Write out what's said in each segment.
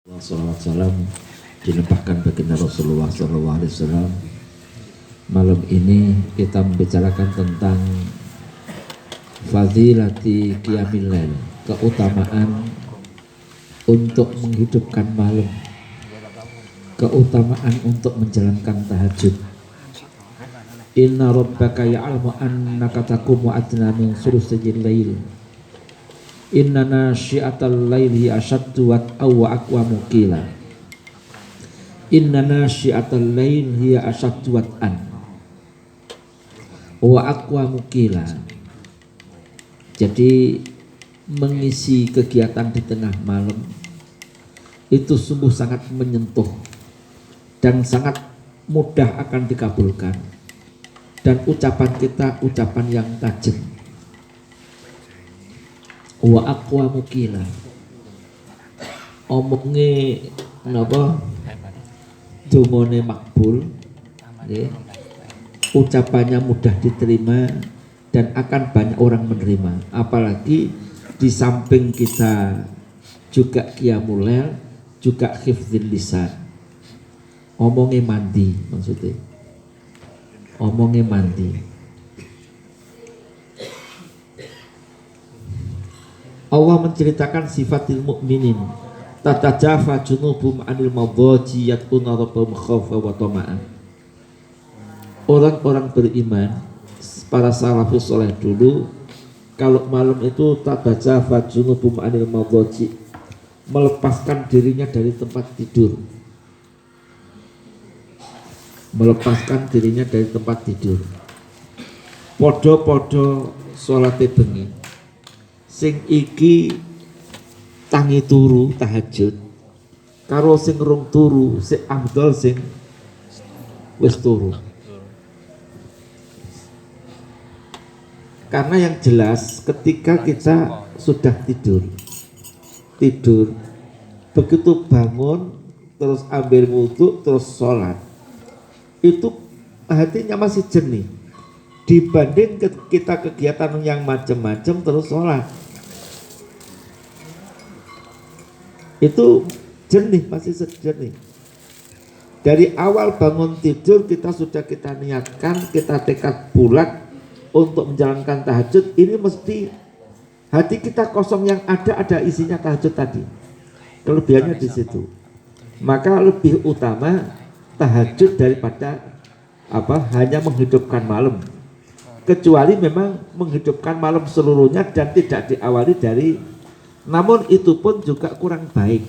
Wassalam dilimpahkan baginda Rasulullah SAW. Malam ini kita membicarakan tentang fadilati qiyamil lail, keutamaan untuk menghidupkan malam, keutamaan untuk menjalankan tahajud. Inna rabbaka ya'lamu annaka taqumu adna min sulusiyil lail. Inna nasyi'atal laili asyaddu wat'aw wa aqwamu qila. Inna nasyi'atal lail hiya asyaddu wat'an wa aqwamu qila. Jadi mengisi kegiatan di tengah malam itu sungguh sangat menyentuh dan sangat mudah akan dikabulkan, dan ucapan kita ucapan yang tajam. Wa aqwamu qila, omongnya napa dungane makbul, ucapannya mudah diterima dan akan banyak orang menerima. Apalagi di samping kita juga qiyamul lail, juga hifdzil lisan, omongnya mandi, maksudnya omongnya mandi. Allah menceritakan sifatil mukminin, tatajafa junubum anil mawdaji yatquna rabbahum khaufa wa tama'an. Orang-orang beriman, para salafus saleh dulu, kalau malam itu tatajafa junubum anil mawdaji, melepaskan dirinya dari tempat tidur, melepaskan dirinya dari tempat tidur. Podo-podo salate bengi, sing iki tangi turu tahajud, karo sing rung turu sing afdal sing wis turu. Karena yang jelas ketika kita sudah tidur, begitu bangun terus ambil wudhu terus sholat, itu hatinya masih jernih dibanding kita kegiatan yang macam-macam terus sholat. Itu jernih, masih jernih. Dari awal bangun tidur kita sudah kita niatkan, kita tekad bulat untuk menjalankan tahajud. Ini mesti hati kita kosong, yang ada isinya tahajud tadi. Kelebihannya di situ. Maka lebih utama tahajud daripada hanya menghidupkan malam. Kecuali memang menghidupkan malam seluruhnya dan tidak diawali dari, namun itu pun juga kurang baik.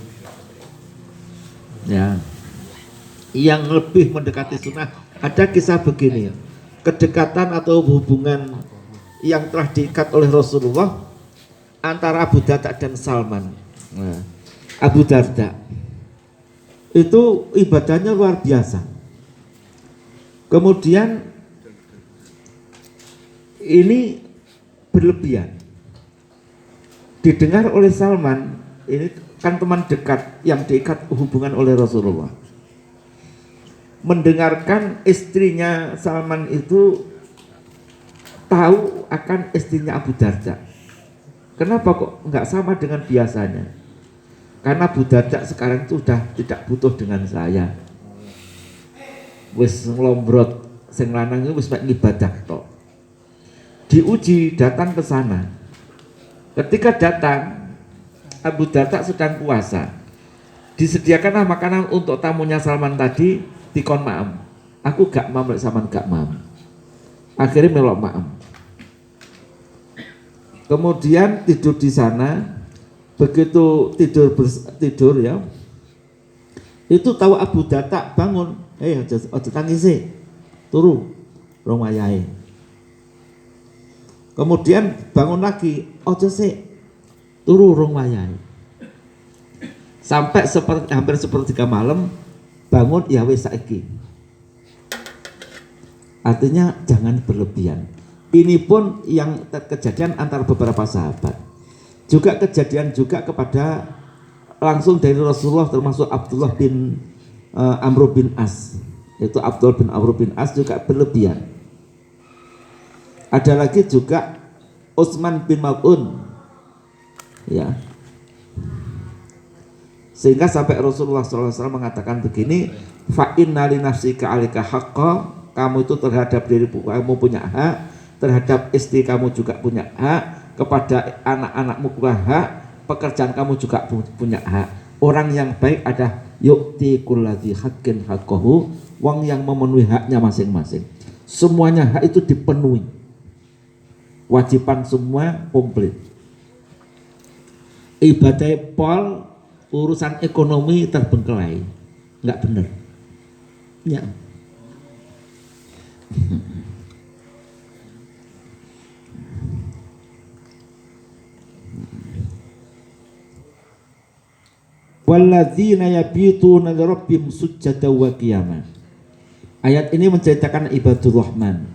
Ya, yang lebih mendekati sunnah, ada kisah begini, kedekatan atau hubungan yang telah diikat oleh Rasulullah antara Abu Darda dan Salman. Nah, Abu Darda itu ibadahnya luar biasa. Kemudian ini berlebihan. Didengar oleh Salman, ini kan teman dekat yang diikat hubungan oleh Rasulullah. Mendengarkan istrinya Salman itu tahu akan istrinya Abu Darda. Kenapa kok nggak sama dengan biasanya? Karena Abu Darda sekarang itu sudah tidak butuh dengan saya. Wis ngelombrot, sing lanang itu wis mek ibadah tok. Diuji datang ke sana. Ketika datang, Abu Darda sedang puasa. Disediakanlah makanan untuk tamunya Salman tadi, dikon ma'am. Aku gak mam, Salman gak mam. Akhirnya melok ma'am. Kemudian tidur di sana. Begitu tidur ya, itu tahu Abu Darda bangun, aja tangisi, turu rong wayahe. Kemudian bangun lagi, ojo sih, turu rong wayahe. Sampai hampir sepertiga malam, bangun ya wis saiki. Artinya jangan berlebihan. Ini pun yang kejadian antara beberapa sahabat. Juga kejadian juga kepada langsung dari Rasulullah, termasuk Abdullah bin Amr bin As. Itu Abdullah bin Amr bin As juga berlebihan. Ada lagi juga Utsman bin Maz'un, ya, Sehingga sampai Rasulullah SAW mengatakan begini, fa inna li nafsika 'alaika haqqa, kamu itu terhadap dirimu kamu punya hak, terhadap istri kamu juga punya hak, kepada anak-anakmu punya hak, pekerjaan kamu juga punya hak. Orang yang baik ada yu'ti kulladzi haqqin haqqahu, wong yang memenuhi haknya masing-masing. Semuanya hak itu dipenuhi. Wajiban semua komplit. Ibadah pol urusan ekonomi terbengkelai. Enggak benar. Ya. Walladzina yabituna li rabbihim sujjada wa qiyama. Ayat ini menceritakan ibadur rahman.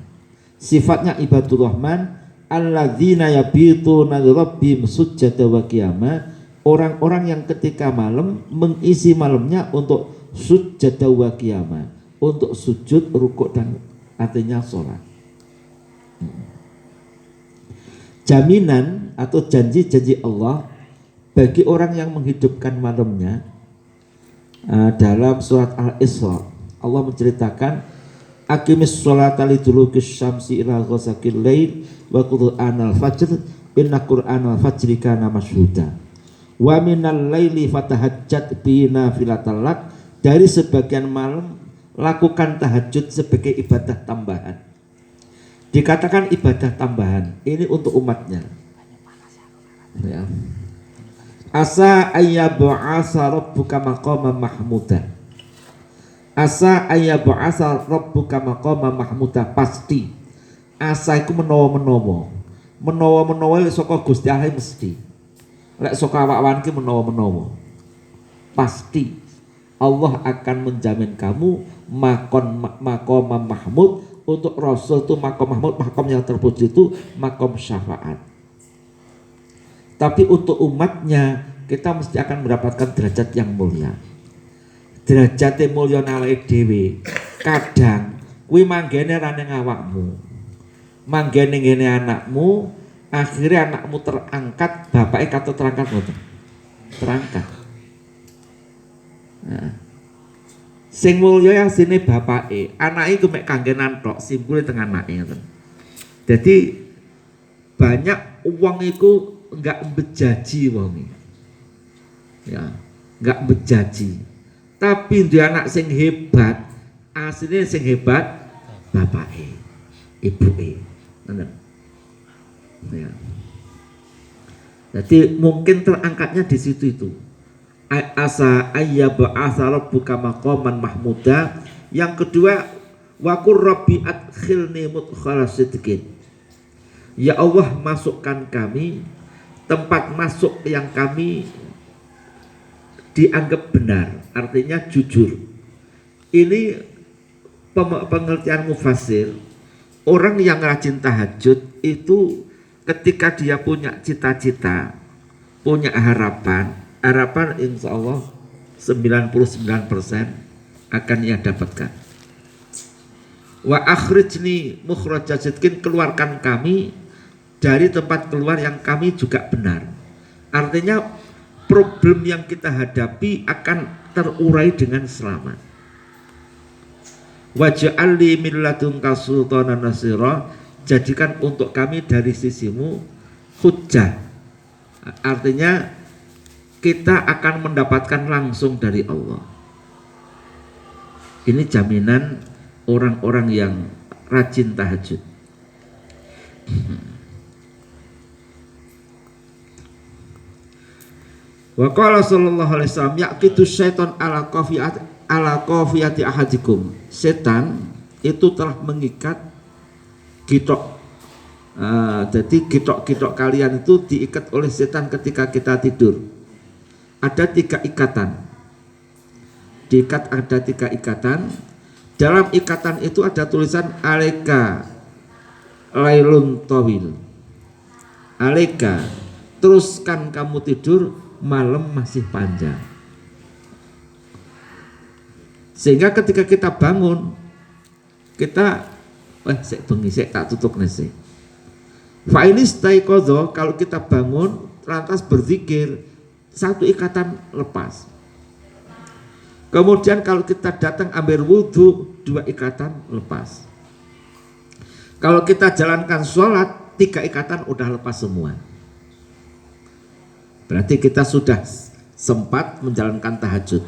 Sifatnya ibadur rahman, alladzina yabituna li rabbihim sujjada wa qiyama, orang-orang yang ketika malam mengisi malamnya untuk sujjada wa qiyama, untuk sujud, rukuk dan artinya sholat. Jaminan atau janji-janji Allah bagi orang yang menghidupkan malamnya, dalam surat Al-Isra Allah menceritakan aqimis sholata lidulukish syamsi ila ghasaqil lail wa qur'anal fajr inna qur'anal fajri kana masyhuda wa minal laili fatahajjat bi nafilatal lak, dari sebagian malam lakukan tahajud sebagai ibadah tambahan. Dikatakan ibadah tambahan ini untuk umatnya, ya. Asa ayyab'asa rabbuka maqaman mahmuda. Asa ayyab'asa rabbuka maqaman mahmuda, pasti. Asa iku menawa-menawa. Menawa-menawa lek saka Gusti Allah mesti. Lek saka awak-awan ki menawa-menawa. Pasti Allah akan menjamin kamu maqaman mahmud. Untuk Rasul itu maqam mahmud, maqam yang terpuji itu maqam syafaat. Tapi untuk umatnya kita mesti akan mendapatkan derajat yang mulia. Derajat yang mulia nalek dewi. Kadang kui manggene rane awakmu, manggene ngene anakmu, akhirnya anakmu terangkat, bapaknya kata terangkat boten. Terangkat. Nah. Sing mulya yang sini bapake, anake ku mek kanggenan tok, simpule teng anake ngoten. Jadi banyak uang itu enggak bejaji wonge. Ya, enggak bejaji. Tapi dia anak sing hebat, asline sing hebat bapake, ibuke. Ngoten. Ya. Jadi mungkin terangkatnya di situ itu. Asa ayyab'asa rabbuka maqaman mahmuda. Yang kedua, wa qur rabbi adkhilni mudkhala sidqin. Ya Allah, masukkan kami tempat masuk yang kami dianggap benar, artinya jujur. Ini pengertian mufasir. Orang yang rajin tahajud itu ketika dia punya cita-cita, punya harapan insya Allah 99% akan ia dapatkan. Wa akhrijni mukhraja sidqin, keluarkan kami dari tempat keluar yang kami juga benar. Artinya problem yang kita hadapi akan terurai dengan selamat. Waj'al li min ladunka sultanan nasira, jadikan untuk kami dari sisimu hujjah. Artinya kita akan mendapatkan langsung dari Allah. Ini jaminan orang-orang yang rajin tahajud. Wa qala sallallahu alaihi wasallam yaqitu syaitan ala qafiyati ahadikum. Setan itu telah mengikat gitok. Jadi gitok-gitok kalian itu diikat oleh setan ketika kita tidur. Ada 3 ikatan. Diikat ada 3 ikatan. Dalam ikatan itu ada tulisan alaika lailun tawil. Alaika, teruskan kamu tidur, malam masih panjang. Sehingga ketika kita bangun, kita sek bengi sek tak tutup nese. Fa ini staiqadha, kalau kita bangun lantas berzikir, 1 ikatan lepas. Kemudian kalau kita datang ambil wudhu, 2 ikatan lepas. Kalau kita jalankan sholat, 3 ikatan udah lepas semua. Berarti kita sudah sempat menjalankan tahajud.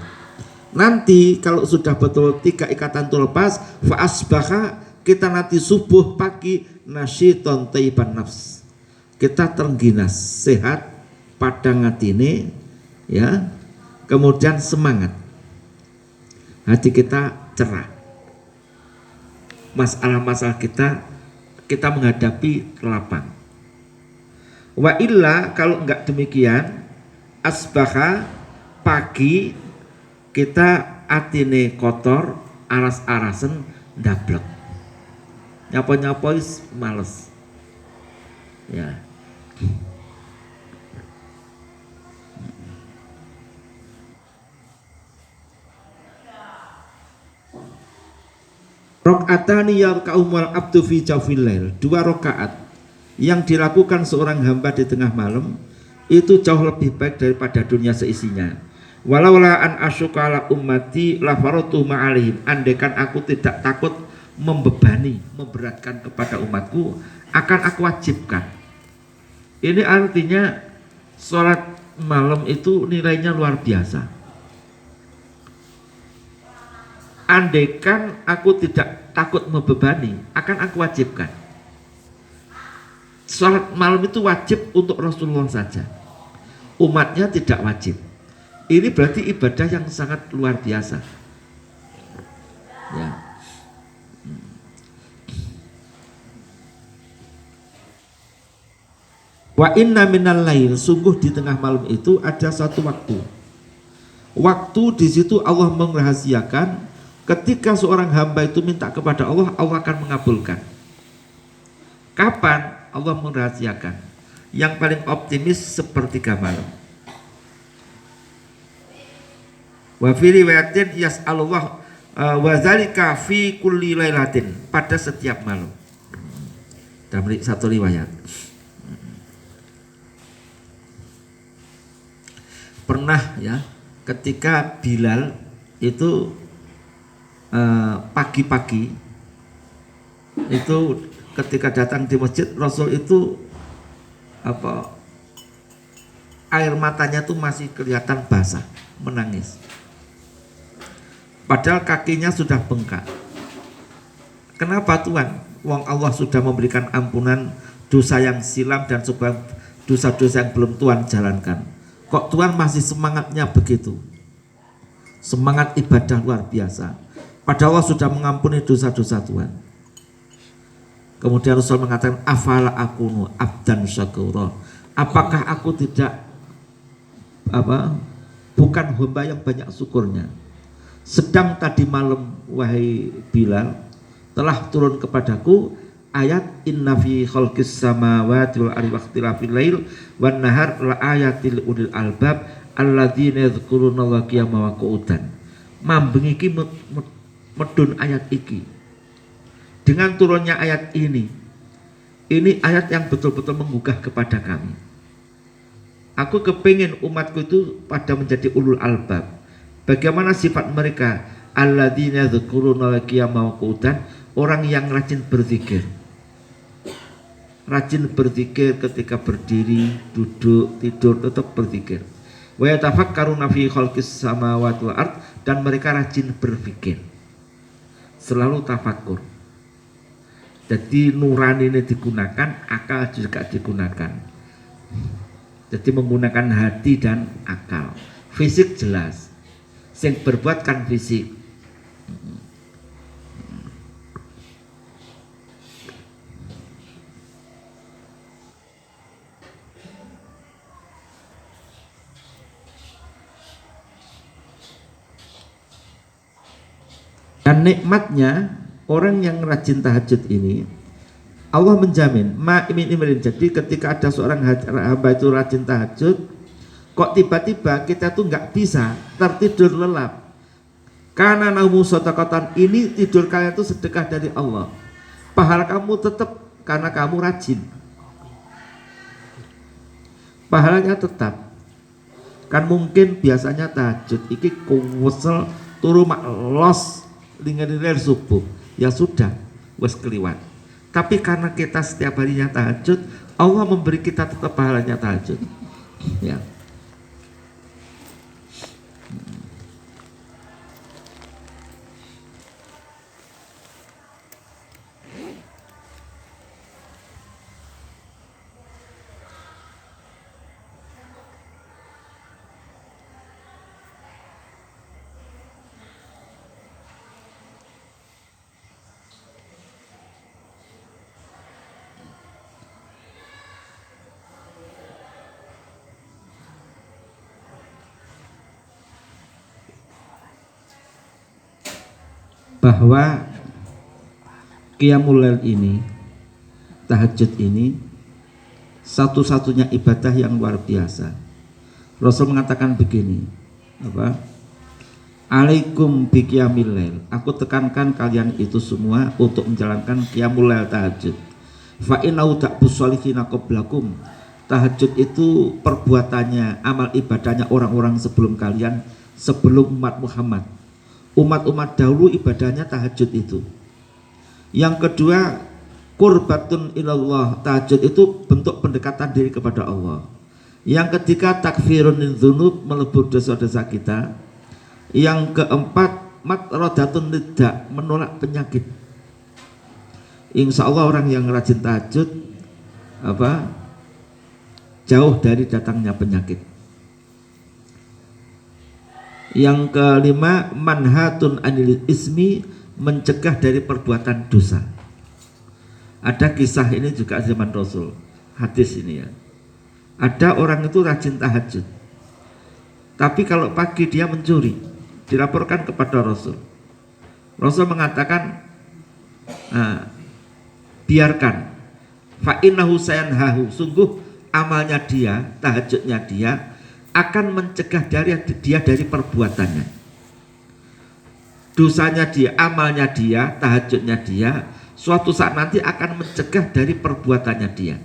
Nanti kalau sudah betul 3 ikatan itu lepas, fa asbaha, kita nanti subuh pagi nasyiton thayyiban nafs. Kita terengginas, sehat, padang atine, ya. Kemudian semangat. Hati kita cerah. Masalah-masalah kita menghadapi lapang. Wa illa, kalau enggak demikian, asbaha, pagi kita atine kotor, aras-arasen, ndablek. Nyapa-nyapa males. Ya. Rakaatani yarka'umal abdu fi jawfil lail, 2 rakaat yang dilakukan seorang hamba di tengah malam itu jauh lebih baik daripada dunia seisinya. Walaula an asyuka ala ummati la faratu ma'alihim, andaikan aku tidak takut membebani, memberatkan kepada umatku, akan aku wajibkan. Ini artinya sholat malam itu nilainya luar biasa. Andaikan aku tidak takut membebani, akan aku wajibkan. Salat malam itu wajib untuk Rasulullah saja, umatnya tidak wajib. Ini berarti ibadah yang sangat luar biasa, ya. Wa inna minal lail, sungguh di tengah malam itu ada satu waktu. Waktu di situ Allah merahasiakan. Ketika seorang hamba itu minta kepada Allah, Allah akan mengabulkan. Kapan? Allah merahasiakan. Yang paling optimis sepertiga malam. Wa fi riwayatin yas'alullah wa zalika fi kulli lailatin, pada setiap malam. Dalam satu riwayat. Pernah ya, ketika Bilal itu pagi-pagi itu ketika datang di masjid, Rasul itu air matanya tuh masih kelihatan basah, menangis. Padahal kakinya sudah bengkak. Kenapa Tuhan? Wong Allah sudah memberikan ampunan dosa yang silam dan dosa-dosa yang belum Tuhan jalankan. Kok Tuhan masih semangatnya begitu? Semangat ibadah luar biasa. Padahal Allah sudah mengampuni dosa-dosa Tuhan. Kemudian Rasul mengatakan, afala akunu abdan syakura. Apakah aku tidak bukan hamba yang banyak syukurnya? Sedang tadi malam wahai Bilal, telah turun kepadaku ayat inna fi khalqis samawati wal ardi waqtilafil lail wan nahar la ayatil ulil albab alladzina yadhkuruna Allaha qiyaman wa qu'udan. Mambeng iki medun ayat iki. Dengan turunnya ayat ini ayat yang betul-betul menggugah kepada kami. Aku kepingin umatku itu pada menjadi ulul albab. Bagaimana sifat mereka? Alladzina yadhkuruna Allaha qiyaman wa qu'udan, orang yang rajin berzikir. Rajin berzikir ketika berdiri, duduk, tidur, tetap berzikir. Wa yatafakkaruna fi khalqis samawati wal ard, dan mereka rajin berpikir. Selalu tafakur. Jadi nurani ini digunakan, akal juga digunakan. Jadi menggunakan hati dan akal. Fisik jelas, yang berbuat kan fisik. Dan nikmatnya orang yang rajin tahajud ini, Allah menjamin jadi ketika ada seorang hamba itu rajin tahajud, kok tiba-tiba kita tuh nggak bisa tertidur lelap, karena naumu sedekatan, ini tidur kalian itu sedekah dari Allah, pahala kamu tetap karena kamu rajin, pahalanya tetap. Kan mungkin biasanya tahajud iki kuwesel turu mak los lingan-lingan subuh, ya sudah, wes keliwat. Tapi karena kita setiap harinya tahajud, Allah memberi kita tetap pahalanya tahajud. Ya. Bahwa Qiyamul Lail ini, tahajud ini satu-satunya ibadah yang luar biasa. Rasul mengatakan begini, apa? Alaikum bi qiyamil lail. Aku tekankan kalian itu semua untuk menjalankan Qiyamul Lail tahajud. Fa innahu ta'bus sholihina qablakum. Tahajud itu perbuatannya, amal ibadahnya orang-orang sebelum kalian, sebelum umat Muhammad. Umat-umat dahulu ibadahnya tahajud itu. Yang kedua, qurbatun ilallah. Tahajud itu bentuk pendekatan diri kepada Allah. Yang ketiga, takfirun dzunub, melebur dosa-dosa kita. Yang keempat, matradatun nida, menolak penyakit. Insya Allah orang yang rajin tahajud jauh dari datangnya penyakit. Yang kelima, manhatun anil ismi, mencegah dari perbuatan dosa. Ada kisah ini juga zaman Rasul, hadis ini ya. Ada orang itu rajin tahajud, tapi kalau pagi dia mencuri, dilaporkan kepada Rasul. Rasul mengatakan, biarkan, fa innahu sayanhahu, sungguh amalnya dia, tahajudnya dia akan mencegah dia dari perbuatannya. Dosanya dia, amalnya dia, tahajudnya dia, suatu saat nanti akan mencegah dari perbuatannya dia.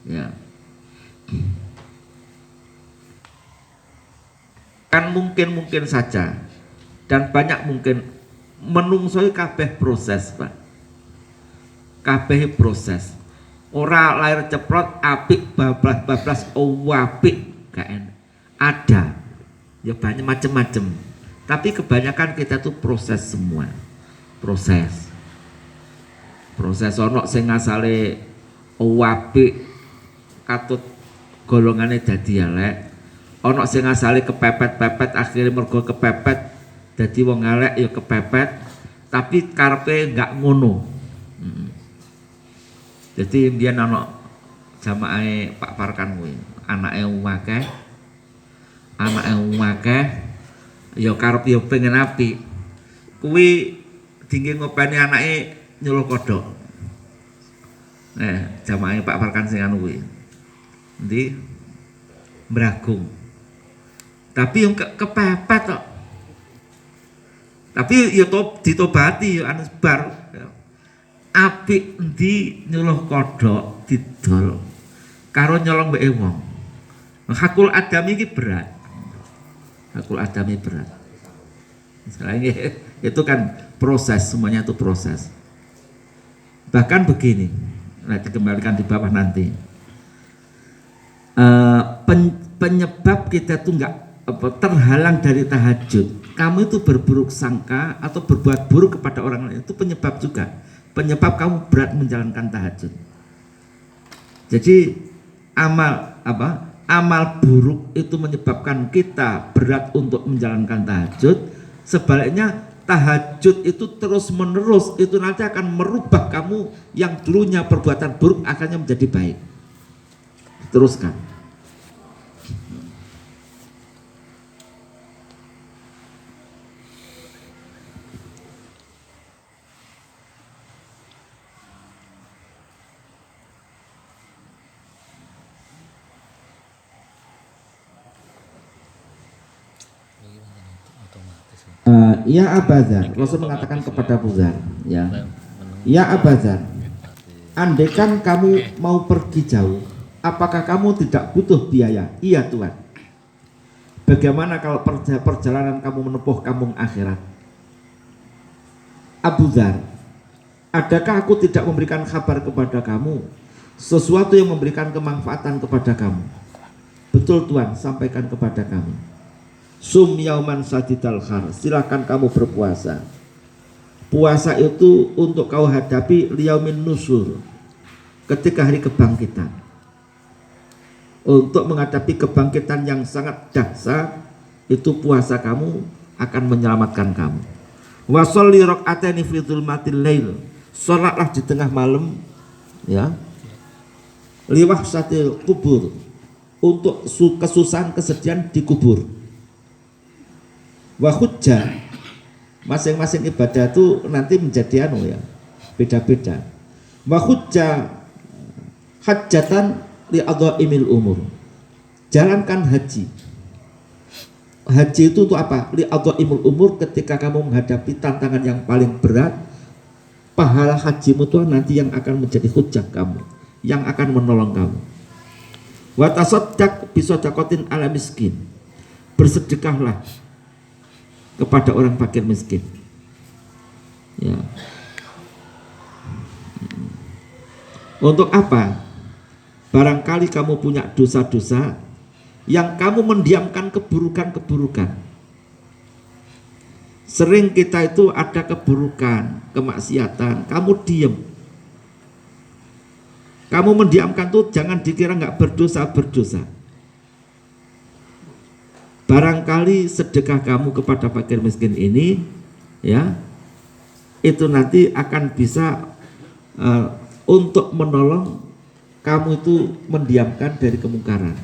Ya. Kan mungkin saja, dan banyak mungkin menungsoi kabeh proses, Pak. Kabeh proses. Ora lahir ceprot apik bablas apik gak enak. Ada ya banyak macam-macam, tapi kebanyakan kita tuh proses semua. Proses ono sing asale apik katut golongane dadi elek, ono sing asale kepepet-pepet akhirnya mergo kepepet dadi wong elek ya kepepet, tapi karepe enggak ngono. Jadi dia anak jamaah Pak Farkan kuwi, anake akeh, ya karep ya pengen apik. Kuwi dingin ngopeni anake nyuluh kodhok. Jamaah Pak Farkan sing anu kuwi. Endi Bragung. Tapi yang kepepet kok. Tapi ya ditobati ya anu bar. Apik endi nyuluh kodhok didol karo nyolong mbeke wong. Hakul adami iki berat. Hakul adami berat. Misalnya itu kan proses, semuanya itu proses. Bahkan begini, nanti dikembalikan di bawah nanti. Penyebab kita tuh nggak terhalang dari tahajud. Kamu itu berburuk sangka atau berbuat buruk kepada orang lain, itu penyebab juga. Penyebab kamu berat menjalankan tahajud. Jadi amal buruk itu menyebabkan kita berat untuk menjalankan tahajud. Sebaliknya tahajud itu terus menerus itu nanti akan merubah kamu yang dulunya perbuatan buruk akhirnya menjadi baik. Teruskan. Ya Abazar, Rasul mengatakan kepada Abu Dzar, ya Abazar, andaikan kamu mau pergi jauh, apakah kamu tidak butuh biaya? Iya Tuhan. Bagaimana kalau perjalanan kamu menempuh kampung akhirat? Abu Dzar, adakah aku tidak memberikan kabar kepada kamu sesuatu yang memberikan kemanfaatan kepada kamu? Betul Tuhan, sampaikan kepada kami. Sum yauman sadidal har, silakan kamu berpuasa. Puasa itu untuk kau hadapi liyaumin nusur, ketika hari kebangkitan. Untuk menghadapi kebangkitan yang sangat dahsyat, itu puasa kamu akan menyelamatkan kamu. Wa sholli raka'ataini fi dzulmatil lail, salatlah di tengah malam, ya. Liwah satil kubur, untuk kesusahan kesedihan di kubur. Wa hujjah, masing-masing ibadah itu nanti menjadi beda-beda. Wa hujjah hajjatan li adhaimil umur, jalankan haji. Haji itu untuk apa? Li adhaimil umur, ketika kamu menghadapi tantangan yang paling berat, pahala hajimu itu nanti yang akan menjadi hujjah kamu, yang akan menolong kamu. Wa tasaddaq bi shadaqatin ala miskin, bersedekahlah kepada orang fakir miskin, ya. Untuk apa? Barangkali kamu punya dosa-dosa yang kamu mendiamkan keburukan-keburukan. Sering kita itu ada keburukan, kemaksiatan, kamu diam. Kamu mendiamkan tuh, jangan dikira nggak berdosa. Barangkali sedekah kamu kepada fakir miskin ini, ya, itu nanti akan bisa untuk menolong kamu itu mendiamkan dari kemungkaran.